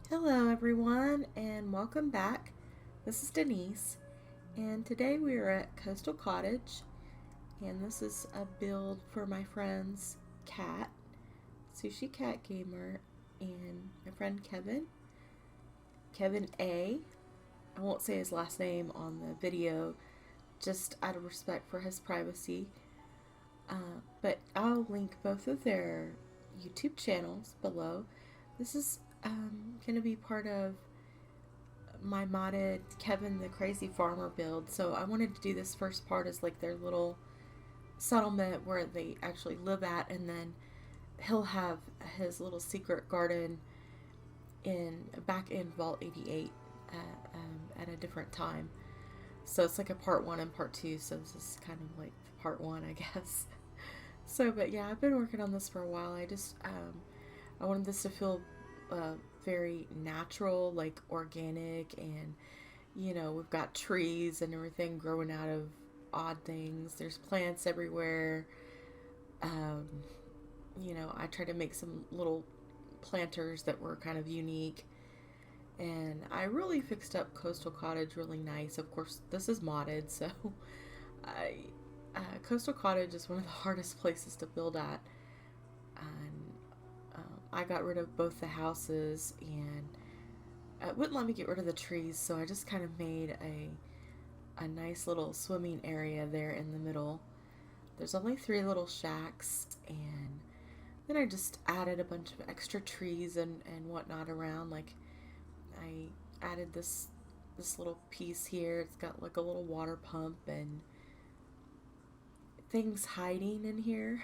Hello, everyone, and welcome back. This is Denise, and today we are at Coastal Cottage, and this is a build for my friends Kat, Sushi Cat Gamer, and my friend Kevin A. I won't say his last name on the video, just out of respect for his privacy. But I'll link both of their YouTube channels below. This is going to be part of my modded Kevin the Crazy Farmer build. So I wanted to do this first part as like their little settlement where they actually live at, and then he'll have his little secret garden in back in Vault 88 at a different time. So it's like a part one and part two. So this is kind of like part one, I guess. So, but yeah, I've been working on this for a while. I wanted this to feel very natural, like organic, and we've got trees and everything growing out of odd things. There's plants everywhere. Um, I tried to make some little planters that were kind of unique. And I really fixed up Coastal Cottage really nice. Of course, this is modded, so I Coastal Cottage is one of the hardest places to build at. And I got rid of both the houses, and it wouldn't let me get rid of the trees, so I just kind of made a nice little swimming area there in the middle. There's only 3 little shacks, and then I just added a bunch of extra trees and whatnot around. Like I added this little piece here. It's got like a little water pump and things hiding in here.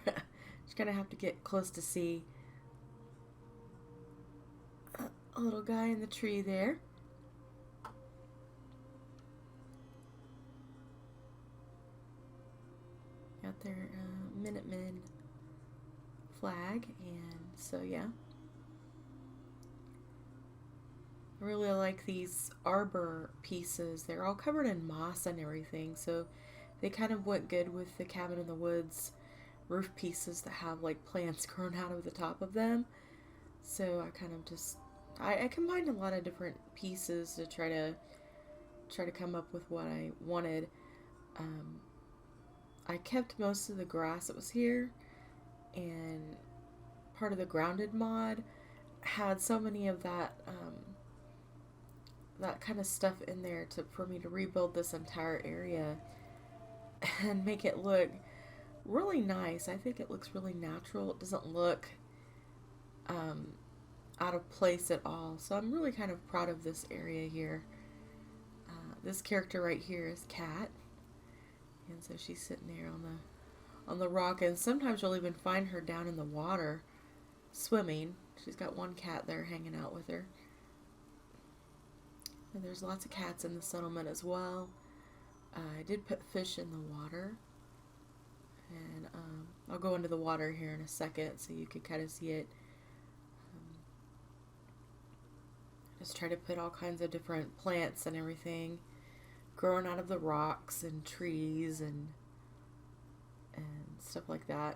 Just gonna have to get close to see a little guy in the tree there. Got their Minutemen flag, and so yeah. I really like these arbor pieces. They're all covered in moss and everything, so they kind of went good with the cabin in the woods roof pieces that have like plants growing out of the top of them. So I kind of just I combined a lot of different pieces to try to come up with what I wanted. Um, I kept most of the grass that was here, and part of the grounded mod had so many of that kind of stuff in there for me to rebuild this entire area and make it look really nice. I think it looks really natural. It doesn't look um, out of place at all. So I'm really kind of proud of this area here. This character right here is Kat, and so she's sitting there on the rock. And sometimes you'll even find her down in the water swimming. She's got one cat there hanging out with her. And there's lots of cats in the settlement as well. I did put fish in the water, and I'll go into the water here in a second so you can kind of see it. Just try to put all kinds of different plants and everything growing out of the rocks and trees and stuff like that.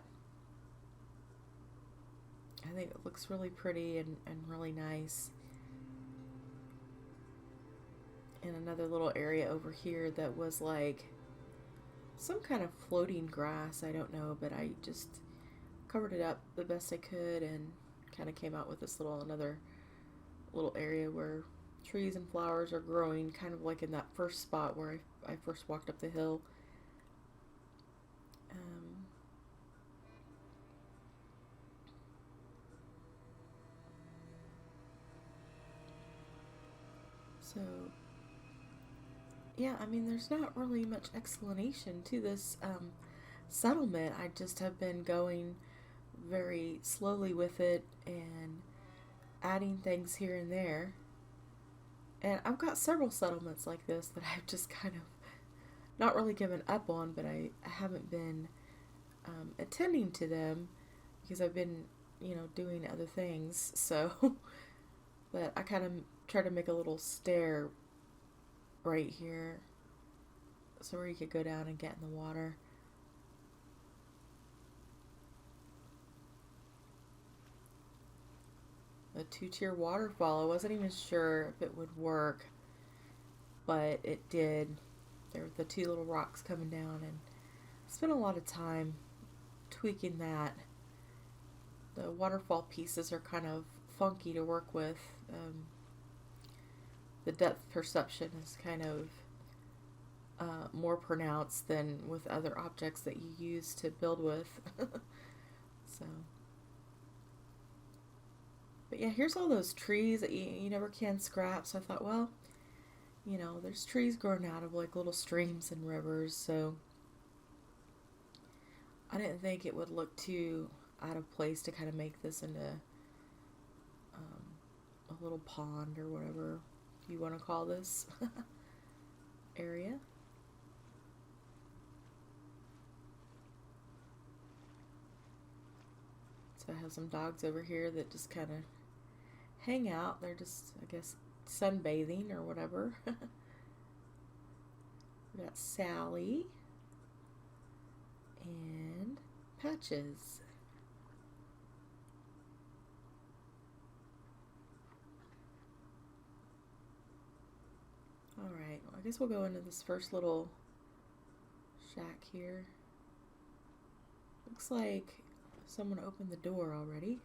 I think it looks really pretty and really nice. And another little area over here that was like some kind of floating grass. I don't know, but I just covered it up the best I could and kind of came out with this another little area where trees and flowers are growing, kind of like in that first spot where I first walked up the hill. So yeah, I mean, there's not really much explanation to this settlement. I just have been going very slowly with it and adding things here and there. And I've got several settlements like this that I've just kind of not really given up on, but I haven't been attending to them because I've been, doing other things. So, but I kind of try to make a little stair right here so where you could go down and get in the water. a two-tier waterfall. I wasn't even sure if it would work, but it did. There were the two little rocks coming down, and I spent a lot of time tweaking that. The waterfall pieces are kind of funky to work with. The depth perception is kind of more pronounced than with other objects that you use to build with. So, but yeah, here's all those trees that you never can scrap. So I thought, well, there's trees growing out of like little streams and rivers, so I didn't think it would look too out of place to kind of make this into a little pond or whatever you want to call this area. So I have some dogs over here that just kind of hang out. They're just, I guess, sunbathing or whatever. We got Sally and Patches. Alright, well, I guess we'll go into this first little shack here. Looks like someone opened the door already.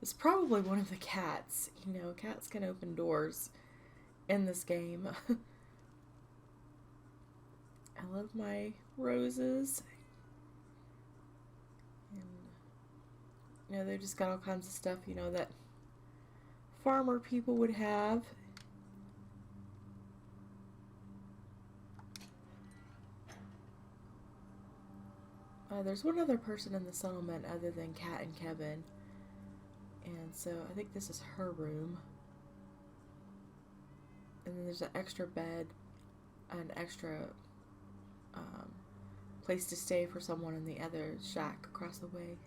It's probably one of the cats. Cats can open doors in this game. I love my roses. And, they just got all kinds of stuff, that farmer people would have. There's one other person in the settlement other than Kat and Kevin. And so I think this is her room. And then there's an extra bed, an extra place to stay for someone in the other shack across the way.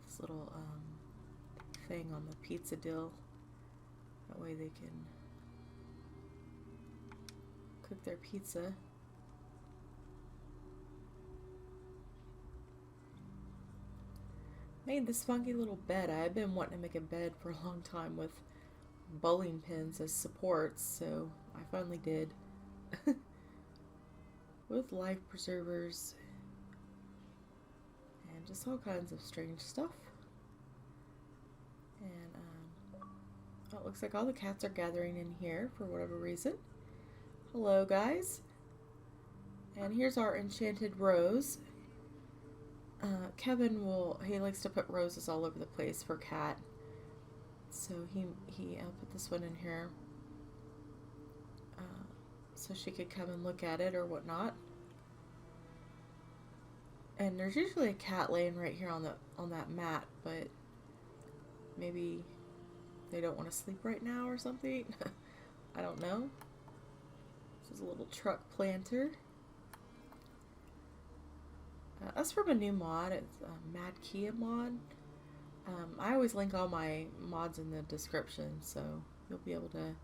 This little thing on the pizza dill. That way they can cook their pizza. Made this funky little bed. I've been wanting to make a bed for a long time with bowling pins as supports, so I finally did. With life preservers and just all kinds of strange stuff. And it looks like all the cats are gathering in here for whatever reason. Hello, guys. And here's our enchanted rose. Kevin he likes to put roses all over the place for Kat. So he put this one in here so she could come and look at it or whatnot. And there's usually a cat laying right here on that mat, but maybe they don't want to sleep right now or something. I don't know. This is a little truck planter. That's from a new mod. It's a Mad Kia mod. I always link all my mods in the description, so you'll be able to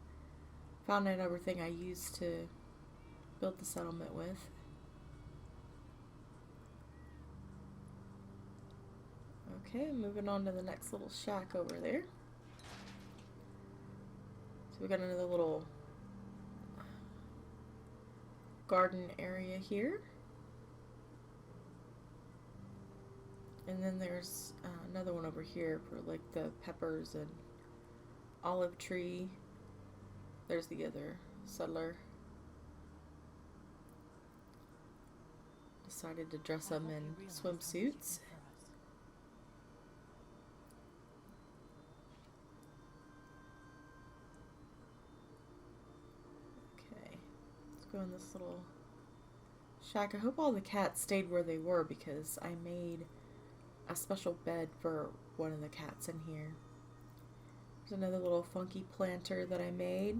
find out everything I use to build the settlement with. Okay, moving on to the next little shack over there. So we got another little garden area here. And then there's another one over here for like the peppers and olive tree. There's the other settler. Decided to dress them in swimsuits. Okay, let's go in this little shack. I hope all the cats stayed where they were because I made a special bed for one of the cats in here. There's another little funky planter that I made.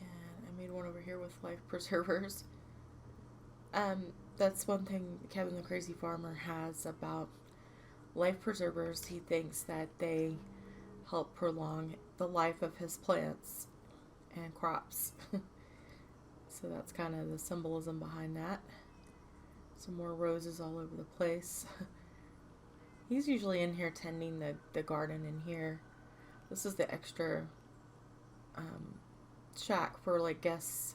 And I made one over here with life preservers. That's one thing Kevin the Crazy Farmer has about life preservers. He thinks that they help prolong the life of his plants and crops. So that's kind of the symbolism behind that. Some more roses all over the place. He's usually in here tending the garden in here. This is the extra shack for like guests.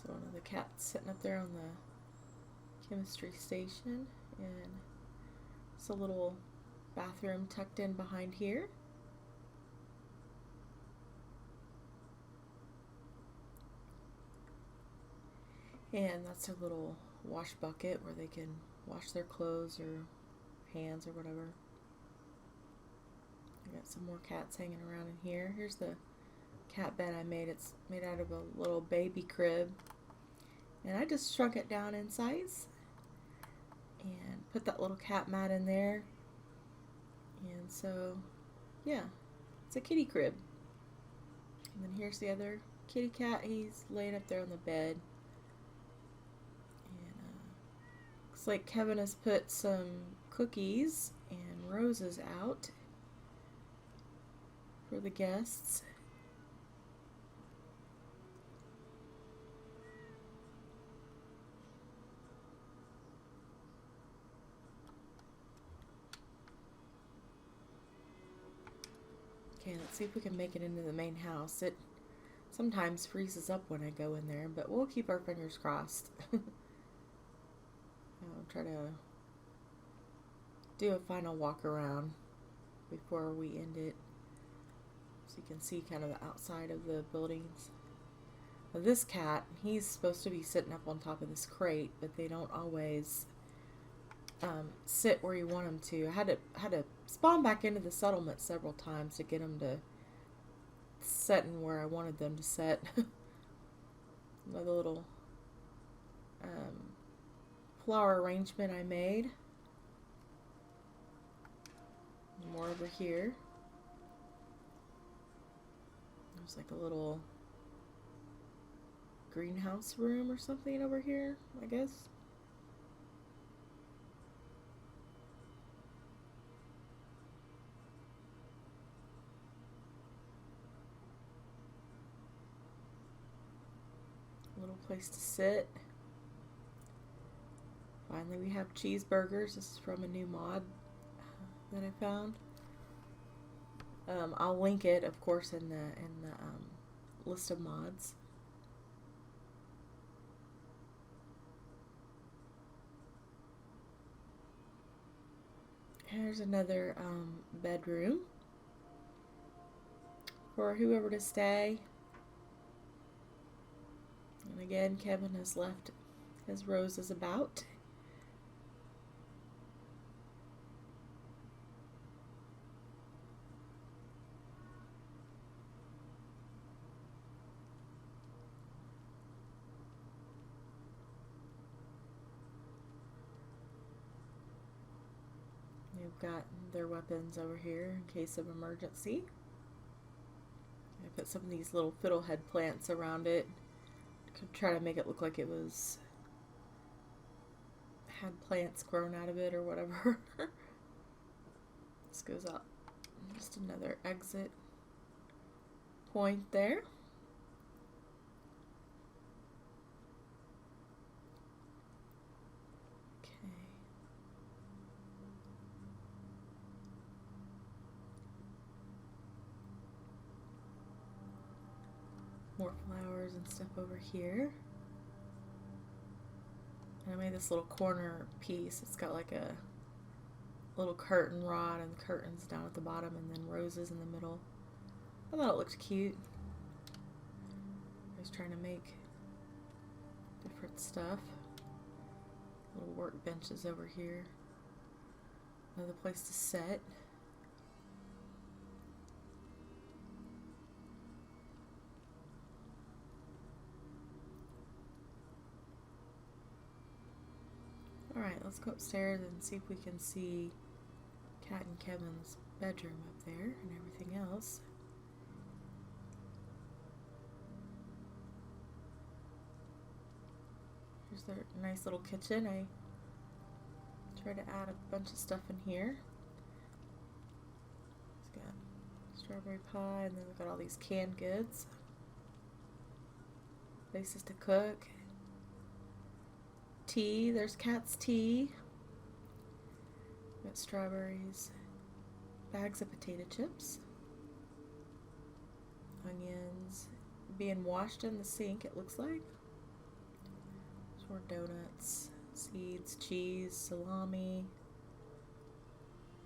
So one of the cats sitting up there on the chemistry station, and it's a little bathroom tucked in behind here. And that's a little wash bucket where they can wash their clothes or hands or whatever. I got some more cats hanging around in here. Here's the cat bed I made. It's made out of a little baby crib. And I just shrunk it down in size and put that little cat mat in there. And so, yeah, it's a kitty crib. And then here's the other kitty cat. He's laying up there on the bed. Looks like Kevin has put some cookies and roses out for the guests. Okay, let's see if we can make it into the main house. It sometimes freezes up when I go in there, but we'll keep our fingers crossed. I'll try to do a final walk around before we end it, so you can see kind of the outside of the buildings. Now this cat, he's supposed to be sitting up on top of this crate, but they don't always sit where you want them to. I had to spawn back into the settlement several times to get them to sit in where I wanted them to sit. Another little flower arrangement I made. More over here. There's like a little greenhouse room or something over here, I guess. A little place to sit. Finally, we have cheeseburgers. This is from a new mod that I found. I'll link it, of course, in the list of mods. Here's another bedroom for whoever to stay. And again, Kevin has left his roses about. They've got their weapons over here in case of emergency. I put some of these little fiddlehead plants around it to try to make it look like it had plants grown out of it or whatever. This goes up. Just another exit point there. More flowers and stuff over here. And I made this little corner piece. It's got like a little curtain rod and curtains down at the bottom and then roses in the middle. I thought it looked cute. I was trying to make different stuff. Little work benches over here. Another place to sit. Alright, let's go upstairs and see if we can see Kat and Kevin's bedroom up there and everything else. Here's their nice little kitchen. I try to add a bunch of stuff in here. It's got strawberry pie, and then we've got all these canned goods. Places to cook. Tea. There's Cat's tea. Got strawberries. Bags of potato chips. Onions. Being washed in the sink, it looks like. More donuts, seeds, cheese, salami,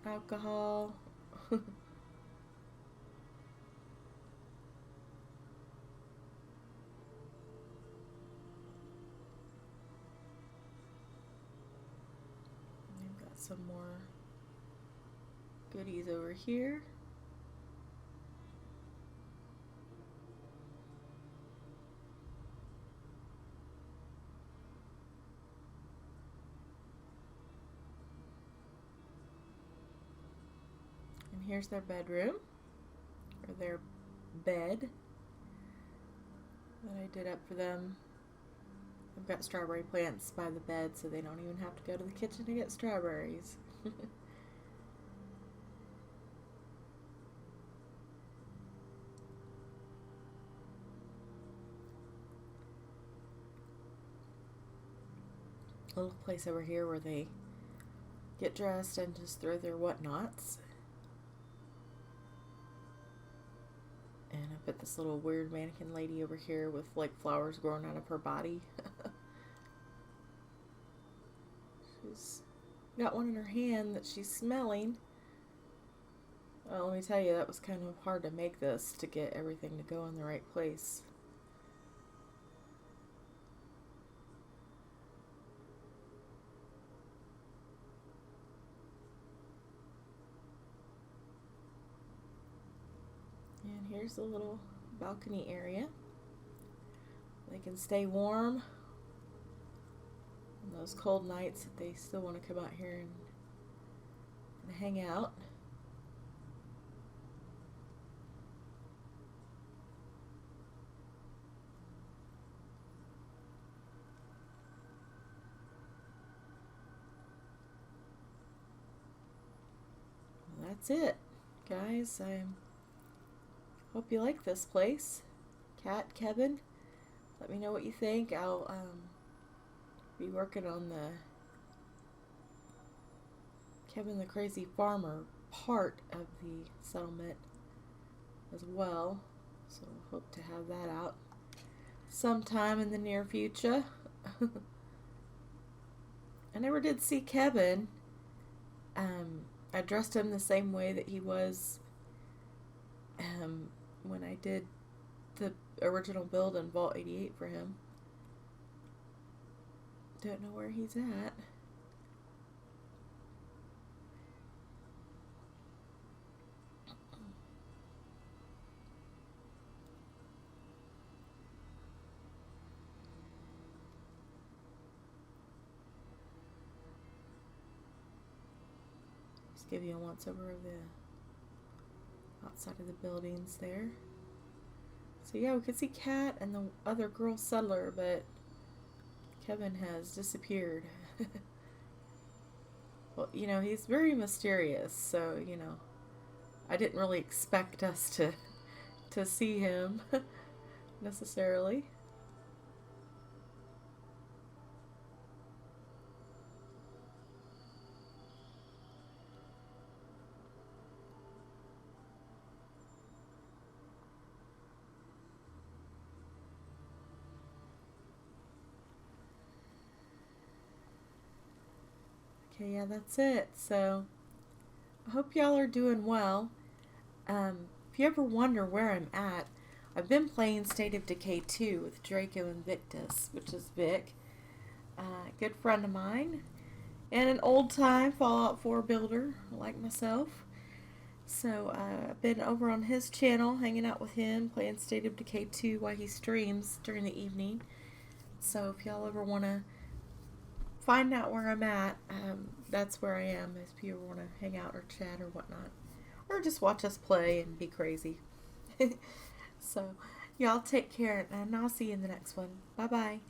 alcohol. They've got some more goodies over here. And here's their bedroom, or their bed that I did up for them. I've got strawberry plants by the bed, so they don't even have to go to the kitchen to get strawberries. A little place over here where they get dressed and just throw their whatnots. And I put this little weird mannequin lady over here with like flowers growing out of her body. She's got one in her hand that she's smelling. Well, let me tell you, that was kind of hard to make this to get everything to go in the right place. And here's the little balcony area. They can stay warm on those cold nights if they still want to come out here and hang out. Well, that's it, guys. I hope you like this place. Kat, Kevin, let me know what you think. I'll be working on the Kevin the Crazy Farmer part of the settlement as well. So hope to have that out sometime in the near future. I never did see Kevin. I dressed him the same way that he was when I did the original build in Vault 88 for him. Don't know where he's at. Just give you a once over of the outside of the buildings there. So yeah, we could see Kat and the other girl settler, but Kevin has disappeared. Well, you know, he's very mysterious, so, you know, I didn't really expect us to see him necessarily. Okay, yeah, that's it. So, I hope y'all are doing well. If you ever wonder where I'm at, I've been playing State of Decay 2 with Draco and Victus, which is Vic, a good friend of mine, and an old-time Fallout 4 builder like myself. So, I've been over on his channel, hanging out with him, playing State of Decay 2 while he streams during the evening. So, if y'all ever want to find out where I'm at, that's where I am, if you want to hang out or chat or whatnot. Or just watch us play and be crazy. So, y'all take care, and I'll see you in the next one. Bye-bye.